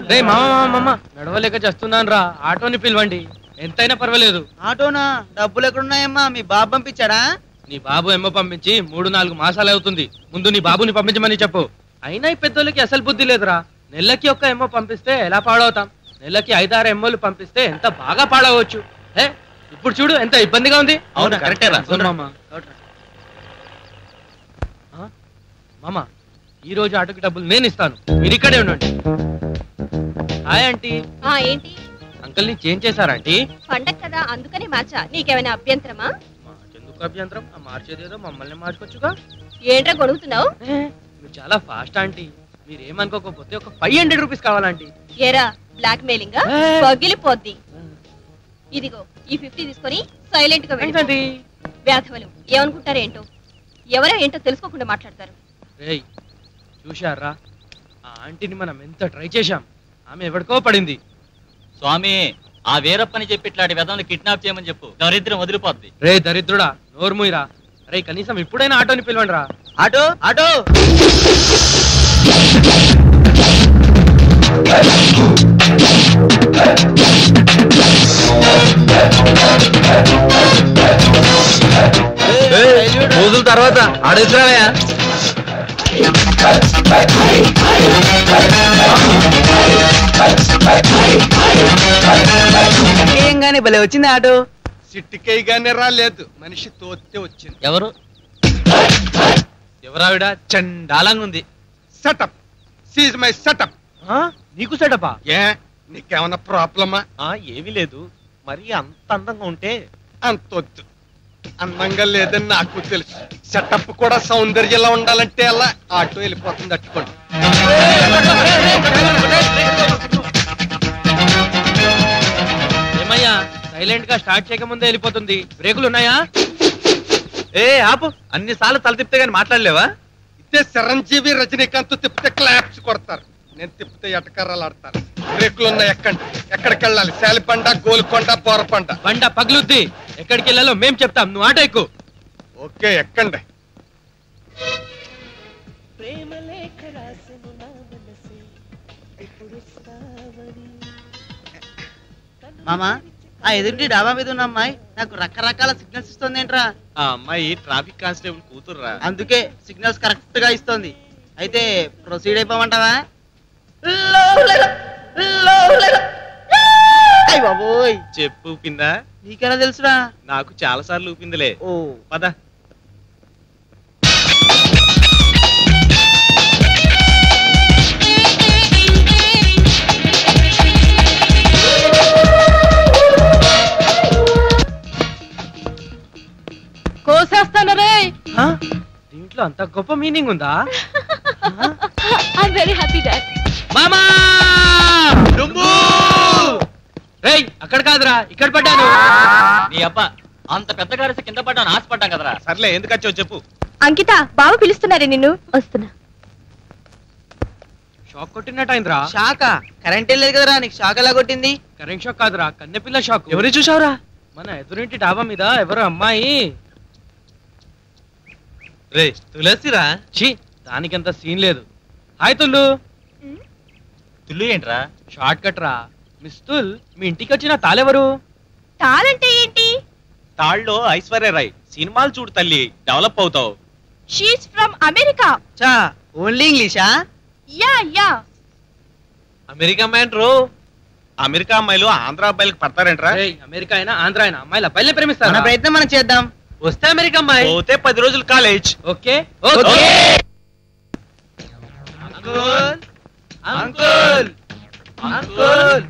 రే మామ నడవలేక చేస్తున్నాను రా, ఆటోని పిలవండి, ఎంతైనా పర్వాలేదు. ఆటోనా? డబ్బులు ఎక్కడున్నాయమ్మా? మీ బాబు పంపించాడా? నీ బాబు ఏమో పంపించి 3-4 మాసాలు అవుతుంది. ముందు నీ బాబుని పంపించమని చెప్పు. అయినా ఈ పెద్దోళ్ళకి అసలు బుద్ధి లేదురా. నెలకి ఒక్క ఎమ్మో పంపిస్తే ఎలా పాడవుతాం, నెలకి 5-6 ఎమ్మోలు పంపిస్తే ఎంత బాగా పాడవచ్చు. ఇప్పుడు చూడు ఎంత ఇబ్బందిగా ఉంది. అవునా? కరెక్టే రా మామ, ఈ రోజు ఆటోకి డబ్బులు నేను ఇస్తాను, మీరు ఇక్కడే ఉండండి. Hi aunty. ఏంటి అంకుల్ ని చేంజ్ చేశారా ఆంటీ? పండగ కదా అందుకని మార్చా. నీకేమైనా అభ్యంతరమా? ఎందుకు అభ్యంతరం? మార్చేదేదో మమ్మల్ని మార్చుకోవచ్చుగా. ఏంట్రా గొడుగుతున్నావు? మీరు చాలా ఫాస్ట్ ఆంటీ, మీరేమనుకోకపోతే ఒక 500 రూపీస్ కావాలంటీ. ఏరా బ్లాక్ మెయిలింగ్ పగిలిపోద్ది. ఇదిగో ఈ 50 తీసుకొని సైలెంట్ గా వెళ్ళండి. వ్యాధవలు ఏమనుకుంటారేంటో, ఎవరో ఏంటో తెలుసుకోకుండా మాట్లాడతారు. రేయ్ చూశారా, ఆ ఆంటీని మనం ఎంత ట్రై చేశాం, ఆమె ఎవరికో పడింది. స్వామి, ఆ వీరప్పని చెప్పి ఇట్లాంటి వెధవని కిడ్నాప్ చేయమని చెప్పు, దరిద్రం వదిలిపోద్ది. రే దరిద్రుడా, నోర్ముయిరా. రే కనీసం ఇప్పుడైనా ఆటోని పిలవండి రా. Auto auto. రోజుల తర్వాత ఆడేసిరావయ్యా. ఏంగానే భలే వచ్చింది ఆటో. సిట్టికేయగానే రాలేదు, మనిషి తోస్తే వచ్చింది. ఎవరు ఎవరావిడ? చండాలంగా ఉంది. Setup, seize my setup. నీకు సెటపా? ఏ నీకేమన్నా ప్రాబ్లమా? ఏమీ లేదు, మరి అంత అందంగా ఉంటే. అంతొద్దు, అందంగా లేదని నాకు తెలుసు. సెటప్ కూడా సౌందర్యంలో ఉండాలంటే అలా ఆటో వెళ్ళిపోతుంది. అట్టుకోండి. ఏమయ్యా, సైలెంట్ గా స్టార్ట్ చేయకముందే వెళ్ళిపోతుంది. బ్రేకులు ఉన్నాయా? ఆపు, అన్నిసార్లు తల తిప్పితే గానీ మాట్లాడలేవా? ఇదే చిరంజీవి రజనీకాంత్ తిప్పితే క్లాప్స్ కొడతారు, నేను తిప్పితే ఎటకర్రలు ఆడతారు. బ్రేకులు ఉన్నాయి, ఎక్కండి. ఎక్కడికి వెళ్ళాలి? శాలిపండ, గోల్కొండ, బోరపండ? బండ పగులుద్ది, ఎక్కడికి వెళ్ళాలో మేం చెప్తాం, నువ్వు ఆటో ఎక్కు. ఓకే, ఎక్కండి. మామా, ఆ ఎదుటి డాబా మీద ఉన్న అమ్మాయి నాకు రకరకాల సిగ్నల్స్ ఇస్తుంది ఏంట్రా? ఆ అమ్మాయి ట్రాఫిక్ కానిస్టేబుల్ కూతుర్రా. అందుకే సిగ్నల్స్ కరెక్ట్ గా ఇస్తుంది. అయితే ప్రొసీడ్ అయిపోమంటావా? బాబోయ్, చెప్పు ఊపిందా? నీకెలా తెలుసురా? నాకు చాలా సార్లు ఊపిందిలే. ఓ పద. కోసేస్తాను రే. దీంట్లో అంత గొప్ప మీనింగ్ ఉందా? I'm very happy dad. మామా రేయ్, అక్కడ కాదురా, ఇక్కడ పడ్డాను. నీ అబ్బా, అంత పెద్ద గారి కింద పడ్డాను, ఆశపడ్డాం కదరా. సర్లే, ఎందుకు వచ్చావు చెప్పు. అంకిత, బావ పిలుస్తున్నారే నిన్ను. వస్తున్నా. షాక్ కొట్టినట్టయిందిరా. షాకా? కరెంట్ వెళ్ళలేదు కదరా, నీకు షాక్ ఎలా కొట్టింది? కరెంట్ షాక్ కాదురా, కన్నెపిల్ల షాక్. ఎవరు చూసావురా? మన ఎదురింటి డాబా మీద ఎవరు అమ్మాయి. రే తులసిరా. ఛీ, దానికంత సీన్ లేదు. హాయ్ తుల్లు. తుల్లు ఏంట్రా? షార్ట్ కట్ రా. మిస్ తుల్, మీ ఇంటికి వచ్చిన తాళెవరు? తాళంటే ఏంటి? తాళ్ళలో ఐశ్వర్య రాయ్. సినిమాలు చూడు తల్లి, డెవలప్ అవుతావు. She's from America. చా, ఓన్లీ ఇంగ్లీషా? Yeah yeah. అమెరికా మ్యాన్ రో. అమెరికా అమ్మాయిలు ఆంధ్ర అబ్బాయిలకు పడతారేంట్రా? అమెరికా అయినా ఆంధ్ర అయినా అమ్మాయిల అబ్బాయిలే ప్రేమిస్తారు. మన ప్రయత్నం మనం చేద్దాం. వస్తే అమెరికా అమ్మాయి, పోతే 10 రోజులు college. Okay okay. Uncle uncle uncle.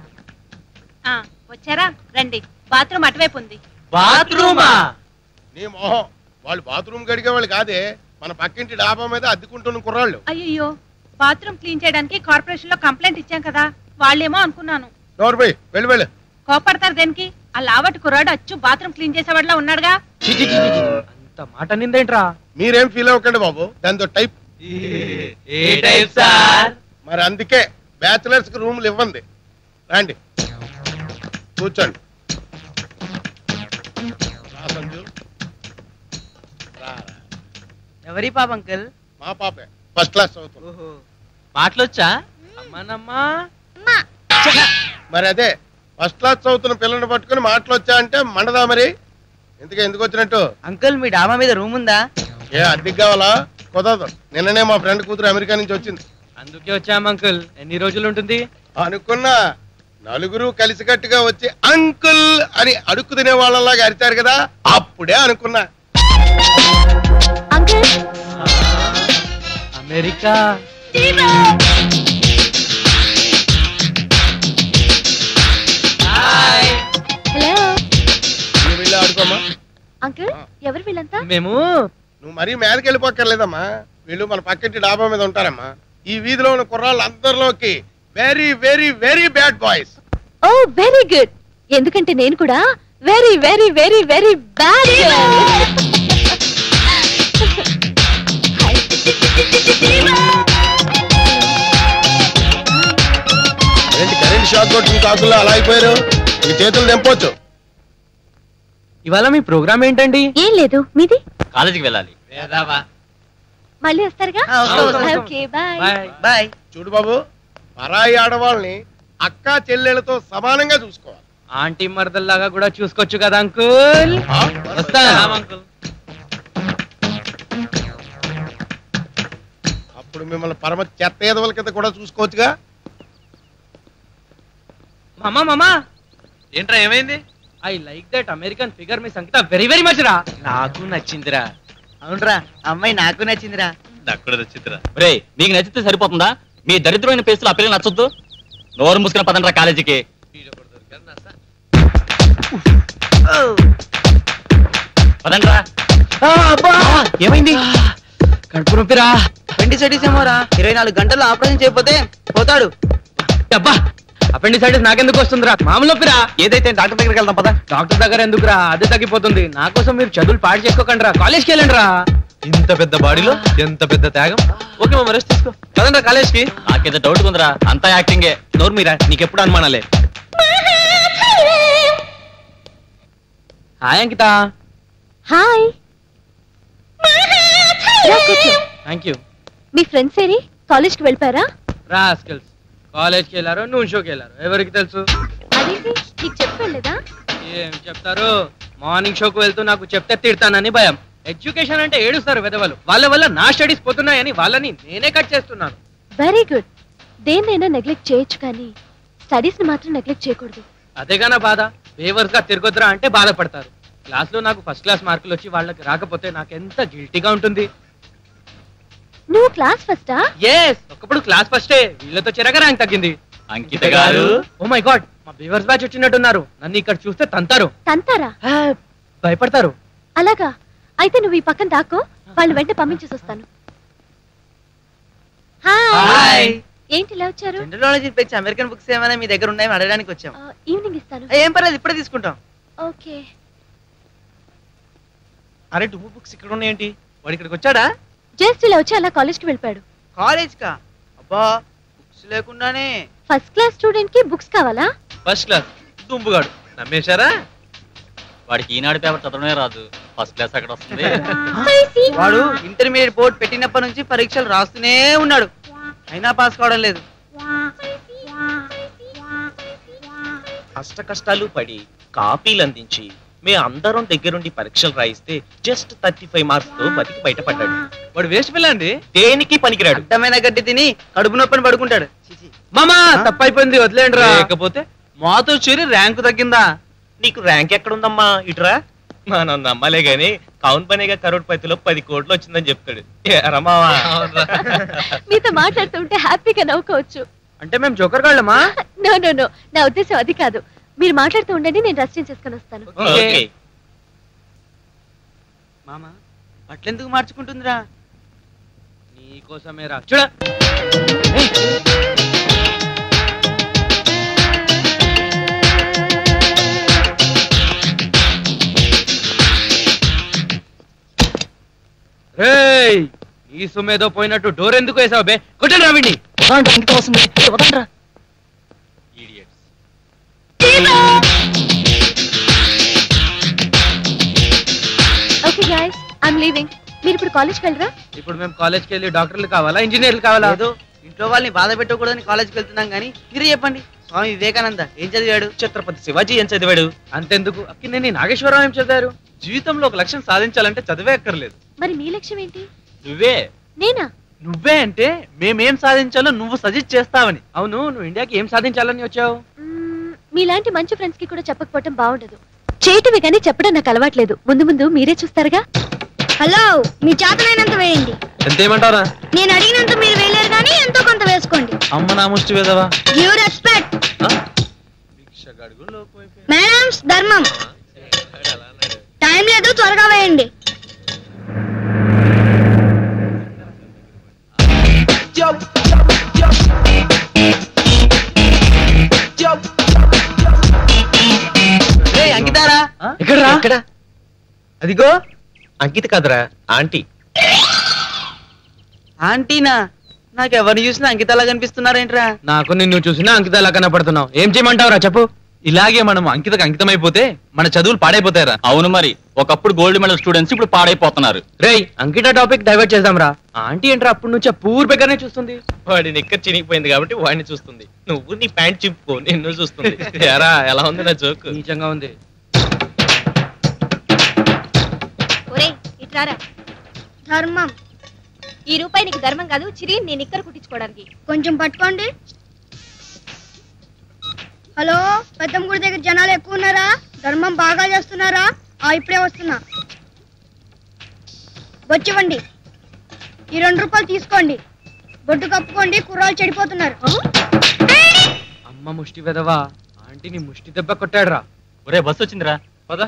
వచ్చారా? రండి. బాత్రూమ్ అటువైపు ఉంది. బాత్రూమా? నీ మొహం, వాళ్ళు బాత్రూమ్ గడిగే వాళ్ళు కాదే, మన పక్కింటి డాబా మీద అద్దెకుంటున్న కుర్రాళ్ళు. అయ్యో, బాత్రూమ్ క్లీన్ చేయడానికి కార్పొరేషన్ లో కంప్లైంట్ ఇచ్చాం కదా, వాళ్ళేమో అనుకున్నాను. నోర్బై, వెళ్ళి వెళ్ళి. కోపడతారు దేనికి? ఆ లావటి కుర్రాడు అచ్చు బాత్రూమ్ క్లీన్ చేసేవాడిలా ఉన్నాడుగా. అంత మాట నిందేంట్రా? మీరేం ఫీల్ అవ్వకండి బాబు, దాంతో టైప్. ఏ టైప్ సార్? మరి అందుకే బ్యాచిలర్స్ కి రూమ్లు ఇవ్వండి. రండి కూర్చోండి. ఎవరి పాప అంకుల్? మా పాపే, ఫస్ట్ క్లాస్ చదువుతుంది. మాటలొచ్చా? అమ్మానమ్మా. మరి అదే ఫస్ట్ క్లాస్ చదువుతున్న పిల్లల్ని పట్టుకుని మాటలు వచ్చా అంటే మండదా మరి. ఎందుకు వచ్చినట్టు? అంకుల్ మీ డాబా మీద రూమ్ ఉందా? ఏ అద్దెకి కావాలా? కుదరదు. నిన్ననే మా ఫ్రెండ్ కూతురు అమెరికా నుంచి వచ్చింది. అందుకే వచ్చాం అంకుల్. ఎన్ని రోజులు ఉంటుంది? అనుకున్నా నలుగురు కలిసికట్టుగా వచ్చి అంకుల్ అని అడుక్కు తినే వాళ్ళలాగా అరిచారు కదా, అప్పుడే అనుకున్నా. అమెరికా. హలో వెళ్ళి ఆడుకోమ్మా. అంకుల్, ఎవరు వీళ్ళంతా? మేము నువ్వు మరీ మీదకి వెళ్ళిపోక్కర్లేదమ్మా. వీళ్ళు మన పక్కింటి డాబా మీద ఉంటారమ్మా. ఈ వీధిలో ఉన్న కుర్రాళ్ళు అందరిలోకి very very very bad boys. Oh very good. ఎందుకంటే నేను కూడా very very very very bad. ఏంటి కరెంట్ షాక్ కొట్టిన కాకుల్లో అలా అయిపోయారు? మీ చేతులు తెంపొచ్చు. ఇవాళ మీ ప్రోగ్రామ్ ఏంటండి? ఏం లేదు, మీది? కాలేజీకి వెళ్ళాలి. మళ్ళీ వస్తారుగా? వస్తాం. Okay bye. బాయ్. బాయ్. చూడు బాబు, పరాయి ఆడవాళ్ళని అక్క చెల్లెలతో సమానంగా చూసుకోవాలి. ఆంటీ మరదల్లాగా కూడా చూసుకోవచ్చు కదా అంకుల్. ఆ? వస్తా. అప్పుడు మిమ్మల్ని పరమ చెత్త ఎదవల కింద కూడా చూసుకోవచ్చుగా. మామా ఏంట్రా ఏమైంది? I like that American figure. మీ సంగీత వెరీ వెరీ మచ్ రా. నాకు నచ్చిందిరా. అవునరా, అమ్మాయి నాకు నచ్చిందిరా. నాకు కూడా నచ్చిందిరా. రే మీకు నచ్చితే సరిపోతుందా? మీ దరిద్రమైన పేస్తులు ఆ పిల్లలు నచ్చొద్దు. నోరు మూసుకున్న పదండ్రా కాలేజీకి. పదండ్రా. ఏమైంది? కడుపు నొప్పిరా. అపెండిసైటిస్ ఏమోరా, 24 గంటల్లో ఆపరేషన్ చేయకపోతే పోతాడు. అబ్బా, అపెండిసైటిస్ నాకెందుకు వస్తుందిరా? మామూలు నొప్పిరా. ఏదైతే డాక్టర్ దగ్గరికి వెళ్దాం పదా. డాక్టర్ దగ్గర ఎందుకురా? అదే తగ్గిపోతుంది. నా కోసం మీరు చదువులు పాడు చేసుకోకండి రా. కాలేజ్కి వెళ్ళండి రా. ఇంత పెద్ద బాడీలో ఎంత పెద్ద త్యాగం. ఓకే మా రెస్ట్ తీసుకో. పదండ్రా కాలేజ్కి. నాకేదో డౌట్ ఉందిరా, అంతా యాక్టింగే. నోరు మీరా, నీకెప్పుడు అనుమానాలే. Hi Ankita. Hi. Thank you. మీ ఫ్రెండ్స్ ఏరి కాలేజ్కి వెళ్ళిపోయారా? రాస్కల్స్. కాలేజ్కి వెళ్ళారు, నూనె షోకి వెళ్ళారు. ఎవరికి తెలుసు? అదేంటి, నీకు చెప్పి వెళ్ళలేదా? ఏం చెప్తారు? మార్నింగ్ షోకు వెళ్తూ నాకు చెప్తే తిడతానని భయం. ఎడ్యుకేషన్ అంటే ఏడుస్తారు వెదవలు. వాళ్ళ వల్ల నా స్టడీస్ పోతున్నాయని వాళ్ళని నేనే కట్ చేస్తున్నాను. Very good. దేన్నైనా నెగ్లెక్ట్ చేయొచ్చు కానీ స్టడీస్ ని మాత్రం నెగ్లెక్ట్ చేయకూడదు. అదేగా నా బాధ. ఫేవర్స్ గా తిరగొద్దురా అంటే బాధపడతారు. క్లాస్ లో నాకు ఫస్ట్ క్లాస్ మార్కులు వచ్చి వాళ్ళకి రాకపోతే నాకెంత గిల్టీగా ఉంటుంది. నువ్వు క్లాస్ ఫస్టా? ఎస్, ఒకప్పుడు క్లాస్ ఫస్టే. వీళ్ళతో చిరగా ర్యాంక్ తగ్గింది. అంకిత గారు. ఓ మై గాడ్, మా బీవర్స్ బ్యాచ్ వచ్చినట్టున్నారు. నన్ను ఇక్కడ చూస్తే తంతారు. తంతారా? భయపడతారు. అలాగా? అయితే నువ్వు ఈ పక్కన దాక్కో, వాళ్ళు వెంట పంపించేసి వస్తాను. హాయ్. ఏంటి ఇలా వచ్చారు? జనరల్ నాలెడ్జ్ తెచ్చి అమెరికన్ బుక్స్ ఏమైనా మీ దగ్గర ఉన్నాయని అడగడానికి వచ్చాం. ఈవినింగ్ ఇస్తాను. ఏం పర్లేదు, ఇప్పుడే తీసుకుంటాం. ఓకే. అరే టూ బుక్స్ ఇక్కడ ఉన్నాయేంటి? వాడు ఇక్కడికి వచ్చాడా? జస్ట్ ఇలా వచ్చి అలా కాలేజ్కి వెళ్ళిపోయాడు. కాలేజ్ కా? అబ్బా, బుక్స్ లేకుండానే. ఫస్ట్ క్లాస్ స్టూడెంట్ కి బుక్స్ కావాలా? ఫస్ట్ క్లాస్ దుంబుగాడు. నమ్మేశారా? వాడికి ఈనాడు పేపర్ చదవడమే రాదు, ఫస్ట్ క్లాస్ అక్కడ వస్తుంది. వాడు ఇంటర్మీడియట్ బోర్డు పెట్టినప్పటి నుంచి పరీక్షలు రాస్తూనే ఉన్నాడు, అయినా పాస్ కావడం లేదు. కష్ట కష్టాలు పడి కాపీలు అందించి మే అందరం దగ్గరుండి పరీక్షలు రాయిస్తే జస్ట్ 35 మార్క్స్ తో బతికి బయటపడ్డాడు. వాడు వేస్ట్ పిల్ల అండి. దేనికి పనికిరాడు. అడ్డమైన గడ్డి తిని కడుపు నొప్పని పడుకుంటాడు. మామా తప్పైపోయింది, వదిలేండి రా. లేకపోతే మాతో చేరి ర్యాంకు తగ్గిందా? నీకు ర్యాంక్ ఎక్కడుందమ్మా? ఇటురా. మనం నమ్మలే గాని కౌన్ పనిగా కరోడ్పతిలో 10 కోట్లు వచ్చిందని చెప్తాడు. రమావా మీతో మాట్లాడుతుంటే హ్యాపీగా నవ్వుకోవచ్చు. అంటే మేము జోకర్ గాళ్ళమా? నో నో నో, నా ఉద్దేశం అది కాదు. మీరు మాట్లాడుతూ ఉండండి, నేను రెస్ట్ చేసుకొని వస్తాను. ఓకే. మామా అట్లెందుకు మార్చుకుంటుందిరా? నీకోసమే రా. చూడ. రేయ్, ఈ సొమ్మేదో పోయినట్టు డోర్ ఎందుకు వేసావు బే? కొట్టండి రావిడ్ని. Okay guys, I'm leaving. మీరు ఇప్పుడు కాలేజ్కి వెళ్ళరా? ఇప్పుడు మేము కాలేజ్కి వెళ్ళి డాక్టర్లు కావాలా, ఇంజనీర్లు కావాలా? ఇంట్లో వాళ్ళని బాధ పెట్టకూడదని కాలేజ్కి వెళ్తున్నాం కానీ మీరు చెప్పండి, స్వామి వివేకానంద ఏం చదివాడు? ఛత్రపతి శివాజీ ఏం చదివాడు? అంతెందుకు అక్కినేని నాగేశ్వరరావు ఏం చదివారు? జీవితంలో ఒక లక్ష్యం సాధించాలంటే చదివే అక్కర్లేదు. మరి మీ లక్ష్యం ఏంటి? నువ్వే నేనా? నువ్వే అంటే మేమేం సాధించాలో నువ్వు సజెస్ట్ చేస్తావని. అవును, నువ్వు ఇండియాకి ఏం సాధించాలని వచ్చావు? మీలాంటి మంచి ఫ్రెండ్స్ కి కూడా చెప్పకపోవటం బాగుండదు. చేయటమే కానీ చెప్పడం నాకు అలవాట్లేదు. ముందు ముందు మీరే చూస్తారుగా. హలో, మీ చేతనైనంత వేయండి. ఎంతేమంటారా? నేను అడిగినంత మీరు వేయలేరు కానీ ఎంతో కొంత వేసుకోండి. అమ్మ నా ముష్టి వేదవా. Give respect. మేడమ్స్ ధర్మం. టైం లేదు, త్వరగా వేయండి. అంకితారా? ఎక్కడ? అదిగో అంకిత కదరా, ఆంటీ. ఆంటీనా? నాకు ఎవరిని చూసినా అంకితలా కనిపిస్తున్నారేంట్రా? నాకు నిన్ను చూసినా అంకిత ఎలా కనపడుతున్నావు. ఏం చేయమంటావురా చెప్పు. ఇలాగే మనం అంకితకు అంకితమైపోతే మన చదువులు పాడైపోతాయరా. అవును మరి, ఒకప్పుడు గోల్డ్ మెడల్ స్టూడెంట్స్ ఇప్పుడు పాడైపోతున్నారు. రేయ్, అంకిత టాపిక్ డైవర్ట్ చేద్దాం రా. ఆంటీ ఏంట్రా అప్పటి నుంచి పూర్ బెగ్గరనే చూస్తుంది. వాడి నిక్కర్ చినిగిపోయింది కాబట్టి వాడిని చూస్తుంది. నువ్వు నీ ప్యాంట్ చింపుకో, నిన్ను చూస్తుంది. ఎరా ఎలా ఉంది నా జోక్? నీచంగా ఉంది. ఒరేయ్ ఇట్లారా. ధర్మం. ఈ రూపాయి నీకు ధర్మం కాదు, చిరి నేను ఇక్కడ కుట్టించుకోవడానికి. కొంచెం పట్టుకోండి. హలో, పెద్దమ్మ గుడి దగ్గర జనాలు ఎక్కువ ఉన్నారా? ధర్మం బాగా చేస్తున్నారా? ఇప్పుడే వస్తున్నా. వచ్చివ్వండి. ఈ 2 రూపాయలు తీసుకోండి. బొడ్డు కప్పుకోండి, కుర్రాలు చెడిపోతున్నారు. అమ్మ ముష్టి వెదవా, ఆంటీని ముష్టి దెబ్బ కొట్టాడురా. ఒరే బస్సు వచ్చిందిరా. పద.